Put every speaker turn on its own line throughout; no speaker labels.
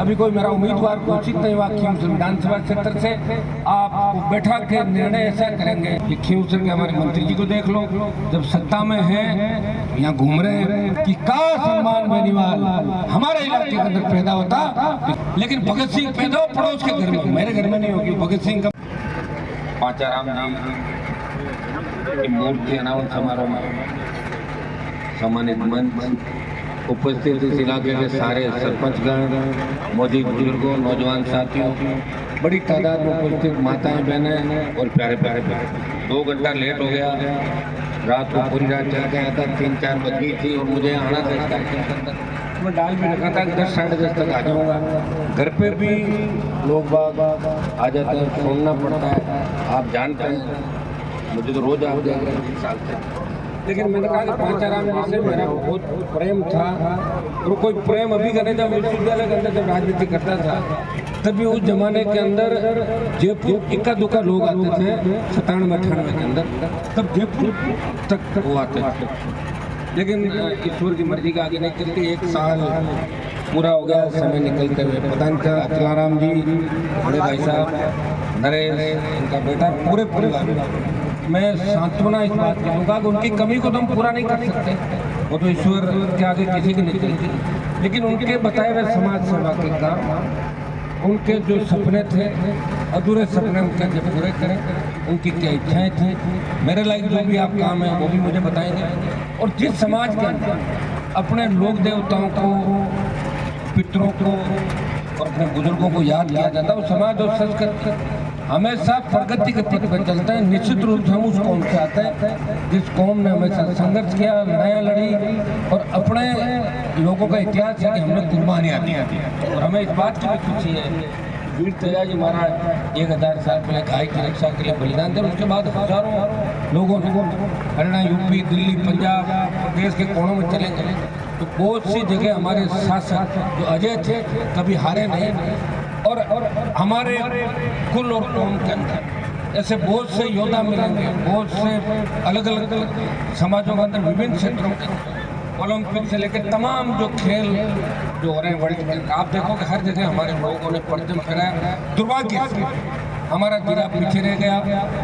अभी कोई मेरा उम्मीदवार घोषित नहीं हुआ खींवसर विधानसभा क्षेत्र से, आपको बैठा के निर्णय ऐसा करेंगे कि खींवसर के हमारे मंत्री जी को देख लो, जब सत्ता में हैं यहाँ घूम रहे हैं कि काश सम्मान बेनीवाल हमारे इलाके के अंदर पैदा होता, लेकिन भगत सिंह पैदा हो पड़ोस के घर में, मेरे घर में नहीं होगी। भगत सिंह का पांचाराम जी की मूर्ति अनावरण समारोह में सम्मानित मंच उपस्थित इस इलाके के सारे सरपंचगण, मौजूद बुजुर्गों, नौजवान साथियों, बड़ी तादाद में उपस्थित माताएं, बहनें और प्यारे प्यारे प्यारे। 2 घंटा लेट हो गया, रात को पूरी रात चल गया था, 3-4 बज गई थी और मुझे आना था इस कार्यक्रम के अंदर। मैं डाल भी रखा था कि 10-10:30 तक आ जाऊँगा। घर पे भी लोग बाग आ जाते हैं, छोड़ना पड़ता है, आप जानते हैं, मुझे तो रोज़ आप देख रहे हैं 3 साल से। लेकिन मैंने कहा कि पांचाराम जी से मेरा बहुत प्रेम था, और कोई प्रेम अभी करने जब विश्वविद्यालय के अंदर जब राजनीति करता था तभी उस जमाने के अंदर जयपुर इक्का दुक्का लोग आते थे 97-98 के अंदर, तब जयपुर तक वो आते थे। लेकिन ईश्वर की मर्जी का आगे नहीं चलती, 1 साल पूरा हो गया समय निकलते हुए। प्रधान का अतुलाराम जी, बड़े भाई साहब नरेश, उनका बेटा, पूरे परिवार, मैं सांत्वना इस बात की दूंगा कि उनकी कमी को तो हम पूरा नहीं कर सकते, वो तो ईश्वर के आगे किसी की नहीं चलती, लेकिन उनके बताए हुए समाज सेवा के काम, उनके जो सपने थे, अधूरे सपने उनके जो पूरे करें, उनकी क्या इच्छाएं थी, मेरे लायक जो भी आप काम है वो भी मुझे बताएंगे। और जिस समाज के अंदर अपने लोक देवताओं को, पितरों को और अपने बुजुर्गों को याद किया जाता है, वो समाज और संस्कृति हमेशा प्रगति के पथ पर चलते हैं। निश्चित रूप से हम उस कौम से आते हैं जिस कौम ने हमेशा संघर्ष किया, लड़ाइयाँ लड़ी, और अपने लोगों का इतिहास है कि हमने कुर्बानियाँ दी, और हमें इस बात की भी खुशी है वीर तेजाजी महाराज 1000 साल पहले गाय की रक्षा के लिए बलिदान दिया, उसके बाद हजारों लोगों हरियाणा, यूपी, दिल्ली, पंजाब, देश के कोनों में चले गए। तो बहुत सी जगह हमारे शासक जो अजय थे कभी हारे नहीं, और हमारे कुल और कौम के अंदर ऐसे बहुत से योद्धा मिलेंगे, बहुत से अलग अलग समाजों के अंदर, विभिन्न क्षेत्रों के, ओलंपिक से लेकर तमाम जो खेल जो हो रहे हैं वर्ल्ड में, आप देखो कि हर जगह हमारे लोगों ने परचम फहराया। दुर्भाग्य से हमारा जिला पीछे रह गया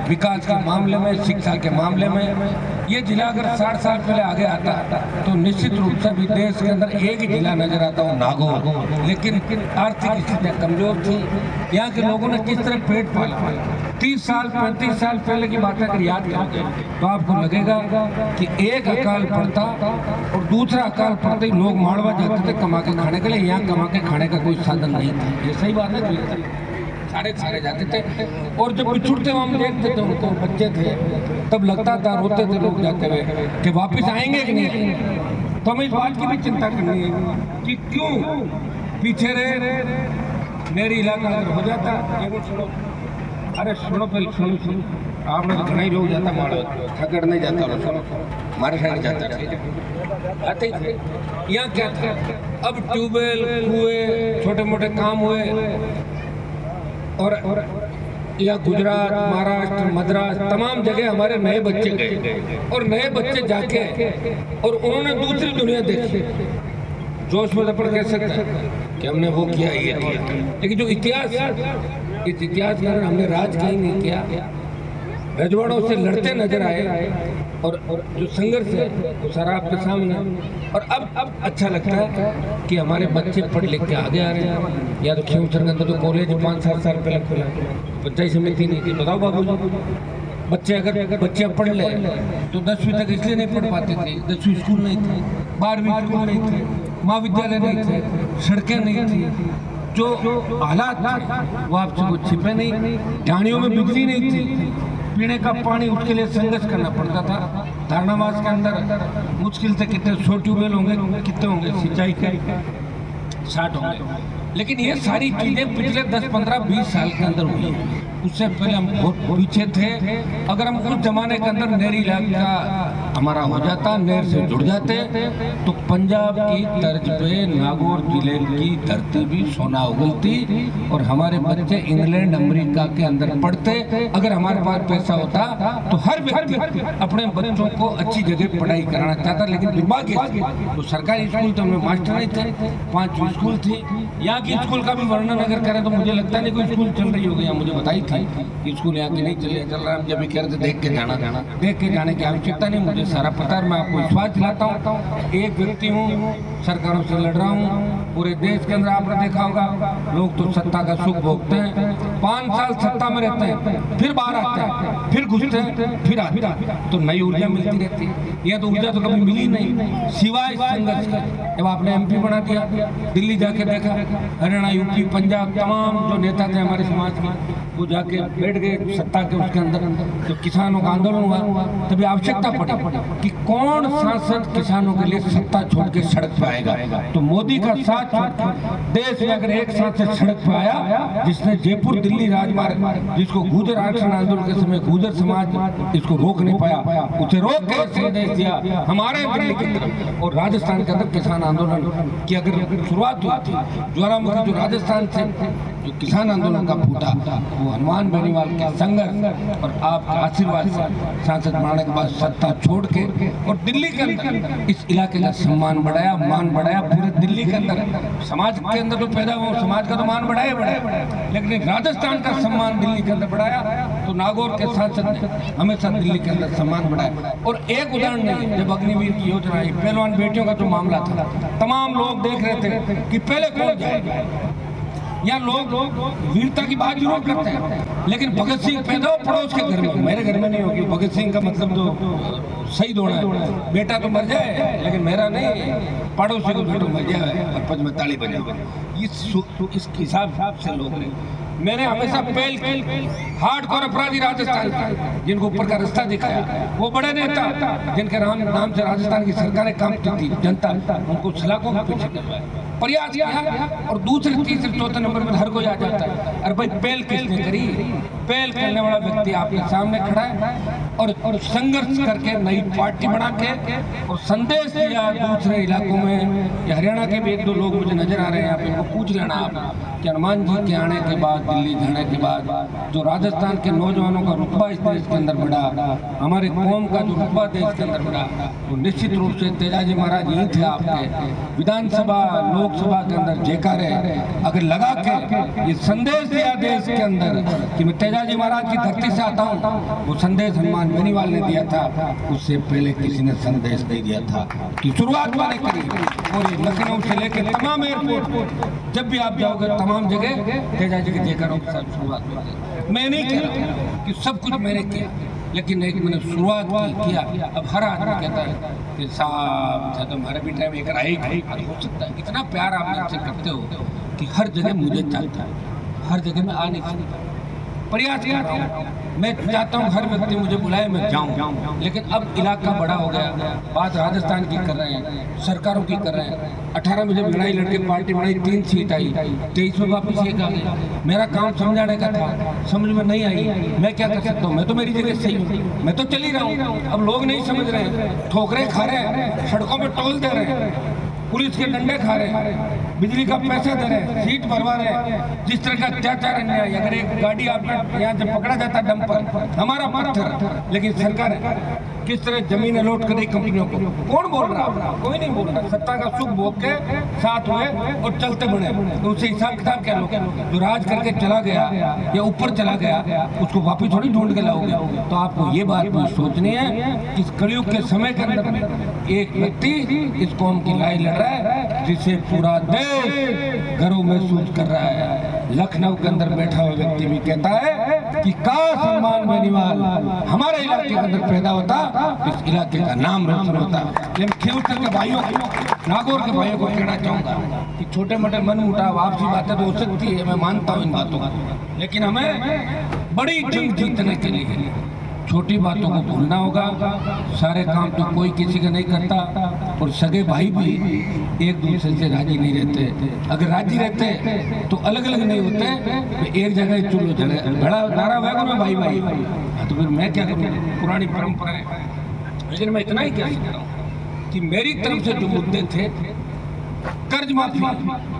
विकास के मामले में, शिक्षा के मामले में। ये जिला अगर 60 साल पहले आगे आता तो निश्चित रूप से भी देश के अंदर एक ही जिला नजर आता हो, नागौर, लेकिन आर्थिक स्थितियाँ कमजोर थी। यहाँ के लोगों ने किस तरह पेट पाला। 30 साल 35 साल पहले की बात अगर याद करोगे तो आपको लगेगा कि एक अकाल पड़ता और दूसरा अकाल पड़ते ही लोग माड़वा जाते थे कमा के खाने के लिए। यहाँ कमा के खाने का कोई साधन नहीं था, ये सही बात है। सारे जाते थे, और जब बिछुड़ते हम देखते थे उनको, बच्चे थे, तब लगता था, रोते थे लोग जाते हुए कि वापस आएंगे कि नहीं। तो हमें इस बात की भी चिंता करनी है कि क्यों पीछे रहे। मेरी इलाका अगर हो जाता, अरे सुनो पहले, सुनो आप लोग घना ही लोग जाता, मारो थकड़ नहीं जाता, सुनो हमारे साइड जाता आते थे। यहाँ क्या था, अब ट्यूबवेल, कुएं, छोटे मोटे काम हुए, और यहाँ गुजरात, महाराष्ट्र, मद्रास, तमाम जगह हमारे नए बच्चे गए, और नए बच्चे जाके और उन्होंने दूसरी दुनिया देखी। जोश में अपन कह सकते हैं कि हमने वो किया, ये किया, लेकिन जो इतिहास, इस इतिहास में हमने राज कहीं नहीं किया, रजवाड़ों से लड़ते नजर आए, और जो संघर्ष है वो सारा आपके सामने। और अब अच्छा लगता है कि हमारे बच्चे पढ़ लिख के आगे आ रहे हैं। या तो खींवसर के अंदर जो कॉलेज 5-7 साल पहले खुला, पंचायत समिति नहीं थी, बताओ बाबू जी, बच्चे अगर बच्चे पढ़ ले तो 10वीं तक इसलिए नहीं पढ़ पाते थे, 10वीं स्कूल नहीं थे, 12वीं स्कूल नहीं थे, महाविद्यालय नहीं थे, सड़कें नहीं थी, जो हालात वो आपसे वो छिपे नहीं। ढाणियों में बिजली नहीं थी, पीने का पानी उसके लिए संघर्ष करना पड़ता था। धारणावास के अंदर मुश्किल से कितने 100 ट्यूबवेल होंगे, कितने होंगे सिंचाई के, 60 होंगे। लेकिन ये सारी चीजें पिछले 10, 15, 20 साल के अंदर हुई है। उससे पहले हम बहुत पीछे थे। अगर हम उस जमाने के अंदर नहरी इलाका हमारा हो जाता, नहर से जुड़ जाते, तो पंजाब की तर्ज पे नागौर जिले की धरती भी सोना उगलती और हमारे बच्चे इंग्लैंड अमेरिका के अंदर पढ़ते। अगर हमारे पास पैसा होता तो हर व्यक्ति अपने बच्चों को अच्छी जगह पढ़ाई कराना चाहता, लेकिन दुर्भाग्य तो सरकारी स्कूल तो हमें मास्टर नहीं थे, 5 स्कूल थी, यहाँ की स्कूल का भी वर्णन अगर करें तो मुझे लगता नहीं कोई स्कूल चल रही होगी। यहाँ मुझे बताई थी कि स्कूल यहाँ की नहीं चल रहा है। जब भी कह रहे थे देख के जाना देख के जाने की आवश्यकता नहीं, मुझे सारा पता है। मैं आपको विश्वास दिलाता हूँ, एक व्यक्ति हूँ, सरकारों से लड़ रहा हूँ। पूरे देश के अंदर आपने देखा होगा, लोग तो सत्ता का सुख भोगते हैं, 5 साल सत्ता में रहते हैं, फिर बाहर आते हैं, फिर घुसते हैं, फिर आते हैं, तो नई ऊर्जा मिलती रहती है। यह तो ऊर्जा तो कभी मिली नहीं सिवाय संघर्ष के। जब आपने MP बना दिया, दिल्ली जाके देखा, हरियाणा, UP, पंजाब, तमाम जो नेता थे हमारे समाज में, वो जाके बैठ गए सत्ता के उसके अंदर। तो किसानों का आंदोलन हुआ, तभी आवश्यकता पड़ी कि कौन सांसद किसानों के लिए सत्ता छोड़ के सड़क पे आएगा। तो मोदी का साथ देश में अगर एक सांसद सड़क पे आया, जिसने जयपुर दिल्ली राजमार्ग, जिसको गुर्जर आरक्षण आंदोलन के समय गुर्जर समाज इसको रोक नहीं पाया, उसे रोक के संदेश दिया हमारे दिल्ली की तरफ। और राजस्थान के अंदर किसान आंदोलन की अगर शुरुआत हुई थी, ज्वालामुखी जो राजस्थान से जो किसान आंदोलन का फूटा, वो हनुमान बेनीवाल के संघर्ष और आपके आशीर्वाद से सांसद बनाने के बाद सत्ता छोड़ के और दिल्ली के अंदर इस इलाके का सम्मान बढ़ाया, मान बढ़ाया। पूरे दिल्ली के अंदर समाज के अंदर तो पैदा हुआ, समाज का तो मान बढ़ाया, लेकिन राजस्थान का सम्मान दिल्ली के अंदर बढ़ाया। तो नागौर के सांसद ने हमेशा दिल्ली के अंदर सम्मान बढ़ाया। और एक उदाहरण नहीं, जब अग्निवीर की योजना आई, पहलवान बेटियों का जो मामला था, तमाम लोग देख रहे थे कि पहले कौन जाएगा। या लोग वीरता की बात जरूर करते हैं, लेकिन भगत सिंह पैदा हो पड़ोस के घर में, मेरे घर में नहीं होगी। भगत सिंह का मतलब तो सही दौड़ा है, बेटा तो मर जाए लेकिन मेरा नहीं, पड़ोसी को बेटा मर जाए और पच में ताली बजाए। इस हिसाब से लोग रहे। मैंने हमेशा पहल हार्डकोर अपराधी राजस्थान के, जिनको ऊपर का रास्ता दिखाया, वो बड़े नेता जिनके नाम से राजस्थान की सरकारें काम करती, जनता उनको सलाखों के पीछे करवाया, प्रयास किया। और दूसरे, तीसरे, चौथे नंबर पर हर कोई आ जाता है, अरे भाई पहल किसने करी? पहल करने वाला व्यक्ति आपके सामने खड़ा है और संघर्ष करके नई पार्टी बना के और संदेश दिया दूसरे इलाकों में। हरियाणा के भी 1-2 लोग मुझे नजर आ रहे हैं, यहाँ पे उनको पूछ लेना आप कि हनुमान जी के आने के बाद, दिल्ली जाने के बाद जो राजस्थान के नौजवानों का रुतबा इस देश के अंदर बढ़ा, हमारे कौम का जो रुतबा देश के अंदर बढ़ा, वो निश्चित रूप से तेजाजी महाराज यही थे। आपके विधानसभा, लोकसभा के अंदर जयकारे अगर लगा के ये संदेश दिया देश के अंदर कि मैं तेजाजी महाराज की धरती से आता हूँ, वो संदेश हनुमान बेनीवाल ने दिया था। उससे पहले किसी ने संदेश नहीं दिया था कि शुरुआत मैंने करी। और लखनऊ से लेकर तमाम एयरपोर्ट, जब भी आप जाओगे तमाम जगह तेजाजी के जयकारों के साथ शुरुआत हुई। मैं नहीं कह रहा कि सब कुछ मैंने किया, लेकिन एक मैंने शुरुआत किया। अब हर आदमी कहता है कि साहब हमारे भी टाइम एक राइट हो सकता है। इतना प्यार आप मुझसे करते हो कि हर जगह मुझे चाहता है, हर जगह में आने की प्रयास कर रहा हूँ। मैं चाहता हूँ हर व्यक्ति मुझे बुलाए, मैं जाऊँ। लेकिन अब इलाका बड़ा हो गया, बात राजस्थान की कर रहे हैं, सरकारों की कर रहे हैं। 18 में जब लड़ाई लड़के पार्टी बनाई, 3 सीट आई, 23 में वापस एक आ गई। मेरा काम समझाने का था, समझ में नहीं आई, मैं क्या कर सकता हूँ? मैं तो मेरी जगह सही हूँ, मैं तो चल ही रहा हूँ। अब लोग नहीं समझ रहे, ठोकरे खा रहे हैं, सड़कों में टोल दे रहे हैं, पुलिस के डंडे खा रहे हैं, बिजली का पैसा दे रहे हैं, सीट भरवा रहे हैं। जिस तरह का अत्याचार अन्याय, अगर एक गाड़ी आपने यहाँ जब पकड़ा जाता डंपर, हमारा पत्थर, लेकिन सरकार किस तरह जमीन अलॉट कर रही कंपनियों को, कौन बोल रहा? कोई नहीं बोल रहा। सत्ता का सुख भोग के साथ हुए और चलते बने, तो उससे हिसाब किताब क्या लोगे? जो राज करके चला गया या ऊपर चला गया, उसको वापिस थोड़ी ढूंढ के लाओगे। तो आपको ये बात भी सोचनी है कि इस कलयुग के समय के अंदर एक व्यक्ति इस कौम की लड़ाई लड़ रहा है, जिसे पूरा देश गर्व महसूस कर रहा है। लखनऊ के अंदर बैठा हुआ व्यक्ति भी कहता है कि काश हनुमान बेनीवाल हमारे इलाके के अंदर पैदा होता, इस इलाके का नाम रोशन होता। लेकिन खिलौतर के भाइयों को, नागौर के भाइयों को कहना चाहूंगा कि छोटे मोटे मन मुटाव, आपसी बातें तो हो सकती है, मैं मानता हूँ इन बातों को, लेकिन हमें बड़ी जंग जीतने के लिए छोटी बातों को भूलना होगा। सारे काम तो कोई किसी का नहीं करता, और सगे भाई भी एक दूसरे से राजी नहीं रहते। अगर राजी रहते तो अलग अलग नहीं होते, एक जगह चुलो जगह बड़ा नारा वैगुन में भाई भाई। तो फिर मैं क्या करूँ? पुरानी परंपरा है। लेकिन मैं इतना ही कह सकता हूँ कि मेरी तरफ से जो मुद्दे थे, कर्ज माफी,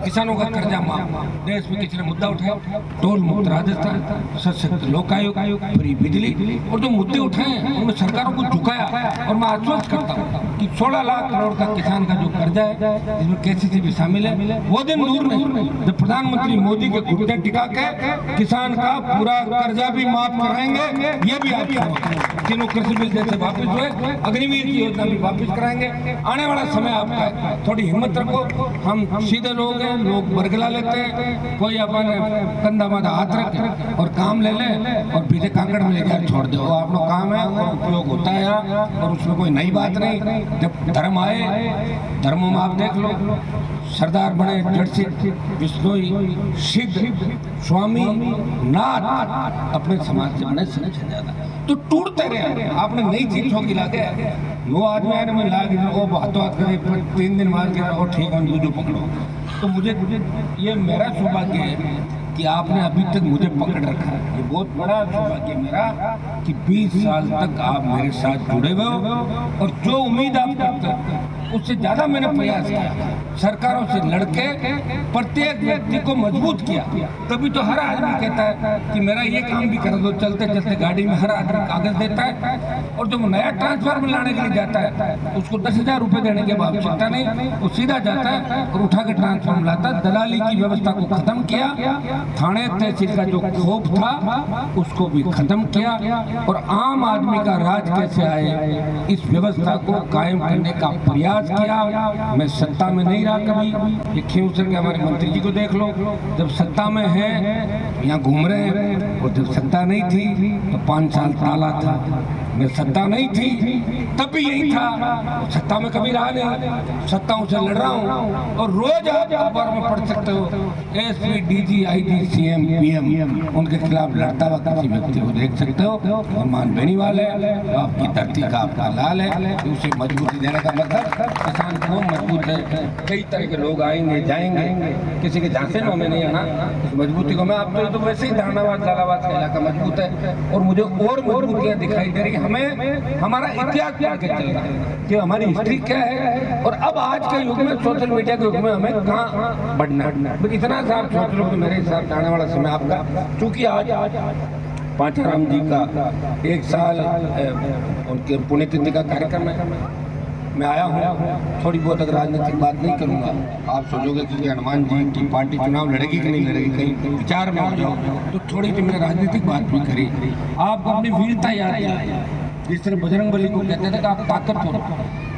किसानों का कर्जा माफ, देश में किसी ने मुद्दा उठाया, टोल मुक्त राजस्थान, सशक्त लोकायुक्त, फ्री बिजली, और जो मुद्दे उठाए उनमें सरकारों को झुकाया। और मैं आश्वस्त करता हूँ कि 16 लाख करोड़ का किसान का जो कर्जा है जिसमें केसीसी भी शामिल है, वो दिन दूर नहीं जब प्रधानमंत्री मोदी के घुटने टिका के किसान का पूरा कर्जा भी माफ कराएंगे। ये भी आप तीनों कृषि बिल जैसे वापस हुए, अग्निवीर की योजना भी वापस कराएंगे। आने वाला समय आपका है, थोड़ी हिम्मत रखो। हम सीधे लोग हैं, लोग बरगला लेते हैं, कोई अपन कंधा माधा हाथ रखे और काम ले ले और पीछे कांकड़ में लेकर छोड़ दो। वो आप लोग काम है और उपयोग होता है और उसमें कोई नई बात नहीं। जब धर्म आए, धर्मों में आप देख लो, सरदार बने जड़सिद्ध, बिश्नोई, सिद्ध, स्वामी, नाथ, अपने समाज से बने ज्यादा तो टूटते रहे। आपने नई चीजों की लागे वो आदमी आने में लाग वो बातों बात करे 3 दिन बाद के वो ठीक है जो पकड़ो। तो मुझे ये मेरा सौभाग्य है कि आपने अभी तक मुझे पकड़ रखा है। ये बहुत बड़ा सौभाग्य मेरा कि 20 साल तक आप मेरे साथ जुड़े हुए हो और जो उम्मीद आप करते हो उससे ज्यादा मैंने प्रयास किया। सरकारों से लड़के प्रत्येक व्यक्ति को मजबूत किया। तभी तो हर आदमी कहता है कि मेरा ये काम भी कर दो। चलते चलते गाड़ी में हर आदमी कागज देता है और जो नया ट्रांसफार्मर लाने के लिए जाता है उसको 10,000 रुपए देने की आवश्यकता नहीं, वो सीधा जाता है और उठा के ट्रांसफार्मर लाता है। दलाली की व्यवस्था को खत्म किया, थाने तहसील का जो खौफ था उसको भी खत्म किया और आम आदमी का राज कैसे आए इस व्यवस्था को कायम करने का प्रयास किया। मैं सत्ता में नहीं रहा कभी। ये खींवसर के हमारे मंत्री जी को देख लो, जब सत्ता में है यहाँ घूम रहे हैं और जब सत्ता नहीं थी तो 5 साल ताला था। मैं सत्ता नहीं थी तब भी यही था, सत्ता में कभी रहा नहीं, सत्ताओं से लड़ रहा हूँ और रोज आप अखबार में पढ़ सकते हो SP, DG, IG, CM, PM उनके खिलाफ लड़ता हुआ किसी व्यक्ति को देख सकते हो। और मान बेनीवाल है आपकी धरती का आपका लाल है, उसे मजबूती देने का मतलब किसान को मजबूत है। कई तरह के लोग आएंगे जाएंगे, किसी के झांसे में हमें नहीं आना। उस मजबूती को मैं आप तो वैसे ही धारणावाद लालावाद का इलाका मजबूत है और मुझे और मजबूतियाँ दिखाई दे रही। हमें हमारा इतिहास क्या आगे चल रहा है कि हमारी हिस्ट्री क्या है और अब आज के युग में सोशल मीडिया के युग में हमें कहाँ बढ़ना है। इतना सा आप सोच लो कि मेरे हिसाब आने वाला समय आपका, चूंकि आज पांचाराम जी का 1 साल उनके पुण्यतिथि का कार्यक्रम है। मैं आया हूँ, थोड़ी बहुत अगर राजनीतिक बात नहीं करूँगा। आप सोचोगे कि हनुमान जी की पार्टी चुनाव लड़ेगी कि नहीं लड़ेगी, कहीं विचार में हो जाओ तो थोड़ी सी मैंने राजनीतिक बात भी करी। आपको अपनी वीरता याद दिलाई, जिस तरह बजरंगबली को कहते थे कि आप ताकत हो,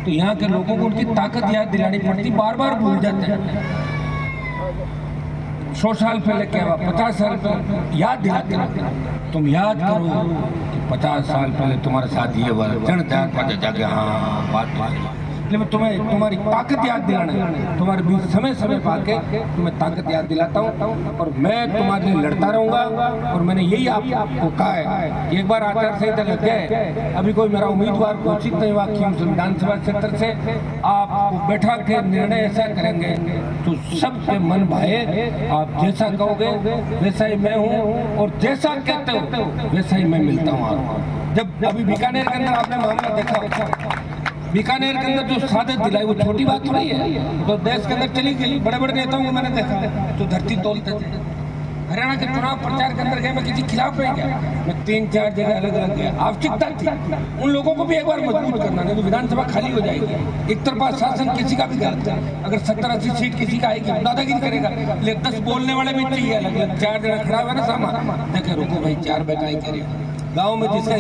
तो यहाँ के लोगों को उनकी ताकत याद दिलानी पड़ती, बार बार भूल जाते हैं। 100 साल पहले क्या हुआ, 50 साल पहले याद दिलाते हैं। तुम याद करो कि 50 साल पहले तुम्हारे साथ ये हुआ, जन जान जाके हाँ बात तो मैं तुम्हें तुम्हारी ताकत याद दिलाना है। तुम्हारे बीच समय समय पाके तुम्हें ताकत याद दिलाता हूँ और मैं तुम्हारे लिए लड़ता रहूंगा। और मैंने यही आपको कहा है कि एक बार आचार संहिता लग जाए, अभी कोई मेरा उम्मीदवार घोषित नहीं हुआ खींवसर विधानसभा क्षेत्र से, आप बैठा के निर्णय ऐसा करेंगे तो सबके मन भाए। आप जैसा कहोगे वैसा ही मैं हूँ और जैसा कहते हो वैसा ही मैं मिलता हूँ। जब अभी बीकानेर के अंदर आपने मामला देखा, बीकानेर के अंदर जो शहादत दिलाई वो छोटी बात थोड़ी है, तो देश के अंदर चली गई। बड़े बड़े नेताओं को मैंने देखा तो धरती तोलते थे। हरियाणा के चुनाव प्रचार के अंदर गए, मैं किसी खिलाफ नहीं गया, मैं 3-4 जगह अलग अलग गया। आवश्यकता थी उन लोगों को भी एक बार मजबूत करना, नहीं तो विधानसभा खाली हो जाएगी। एक तरफा शासन किसी का भी गलत है, अगर 70-80 सीट किसी का आएगी दादागिरी करेगा, लेकिन 10 बोलने वाले भी चाहिए अलग। 4 जगह खड़ा हुआ ना सामान, देखे रुको भाई 4 बैठा ही करेगा। गाँव में जिसका